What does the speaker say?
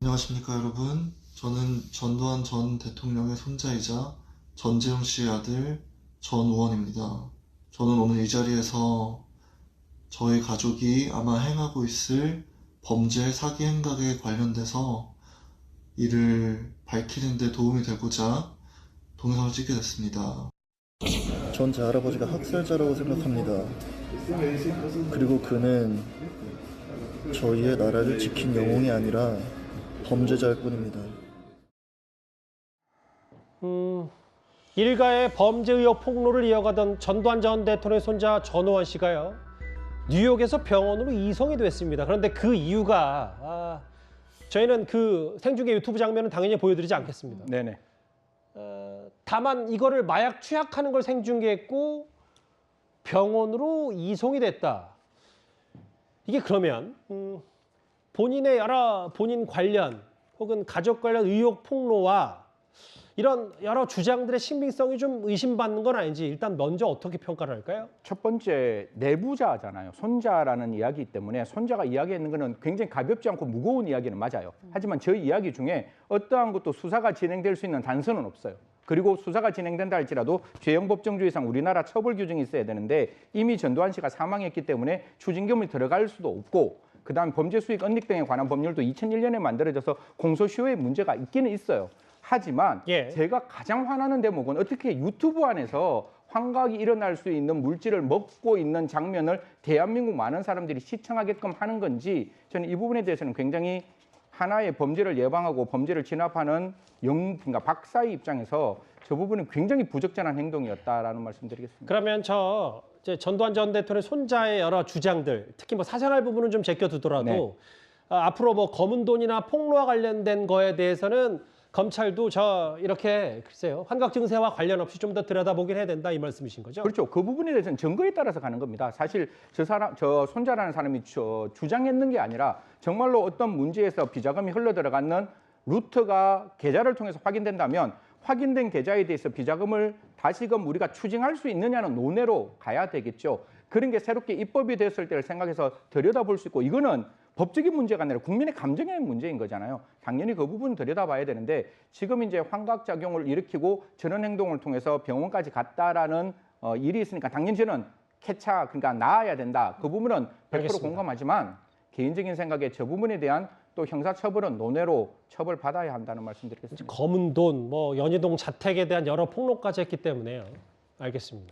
안녕하십니까 여러분. 저는 전두환 전 대통령의 손자이자 전재용 씨의 아들 전우원입니다. 저는 오늘 이 자리에서 저희 가족이 아마 행하고 있을 범죄 사기 행각에 관련돼서 이를 밝히는 데 도움이 되고자 동영상을 찍게 됐습니다. 전 제 할아버지가 학살자라고 생각합니다. 그리고 그는 저희의 나라를 지킨 영웅이 아니라 범죄자일 뿐입니다. 일가의 범죄 의혹 폭로를 이어가던 전두환 전 대통령의 손자 전우원 씨가요, 뉴욕에서 병원으로 이송이 됐습니다. 그런데 그 이유가 저희는 그 생중계 유튜브 장면은 당연히 보여드리지 않겠습니다. 네네. 다만 이거를 마약 투약하는 걸 생중계했고 병원으로 이송이 됐다. 이게 그러면 본인의 본인 관련 혹은 가족 관련 의혹 폭로와 이런 여러 주장들의 신빙성이 좀 의심받는 건 아닌지 일단 먼저 어떻게 평가를 할까요? 첫 번째, 내부자잖아요. 손자라는 이야기 때문에 손자가 이야기했는 거는 굉장히 가볍지 않고 무거운 이야기는 맞아요. 하지만 저희 이야기 중에 어떠한 것도 수사가 진행될 수 있는 단서는 없어요. 그리고 수사가 진행된다 할지라도 죄형법정주의상 우리나라 처벌 규정이 있어야 되는데 이미 전두환 씨가 사망했기 때문에 추징금이 들어갈 수도 없고, 그다음 범죄 수익 은닉 등에 관한 법률도 2001년에 만들어져서 공소시효의 문제가 있기는 있어요. 하지만 제가 가장 화나는 대목은 어떻게 유튜브 안에서 환각이 일어날 수 있는 물질을 먹고 있는 장면을 대한민국 많은 사람들이 시청하게끔 하는 건지, 저는 이 부분에 대해서는 굉장히 하나의 범죄를 예방하고 범죄를 진압하는 그러니까 박사의 입장에서 저 부분은 굉장히 부적절한 행동이었다라는 말씀드리겠습니다. 그러면 이제 전두환 전 대통령의 손자의 여러 주장들, 특히 뭐 사생활 부분은 좀 제껴두더라도 앞으로 뭐 검은 돈이나 폭로와 관련된 거에 대해서는 검찰도 이렇게 글쎄요, 환각 증세와 관련 없이 좀 더 들여다보긴 해야 된다, 이 말씀이신 거죠? 그렇죠. 그 부분에 대해서는 증거에 따라서 가는 겁니다. 사실 저 손자라는 사람이 주장했는 게 아니라 정말로 어떤 문제에서 비자금이 흘러들어가는 루트가 계좌를 통해서 확인된다면 확인된 계좌에 대해서 비자금을 다시금 우리가 추징할 수 있느냐는 논외로 가야 되겠죠. 그런 게 새롭게 입법이 됐을 때를 생각해서 들여다볼 수 있고, 이거는 법적인 문제가 아니라 국민의 감정의 문제인 거잖아요. 당연히 그 부분 들여다봐야 되는데, 지금 이제 환각작용을 일으키고 저런 행동을 통해서 병원까지 갔다라는 일이 있으니까 당연히 저는 그러니까 나아야 된다. 그 부분은 100% 알겠습니다. 공감하지만 개인적인 생각에 저 부분에 대한 또 형사처벌은 논외로 처벌받아야 한다는 말씀드리겠습니다. 검은 돈, 뭐 연희동 자택에 대한 여러 폭로까지 했기 때문에요. 알겠습니다.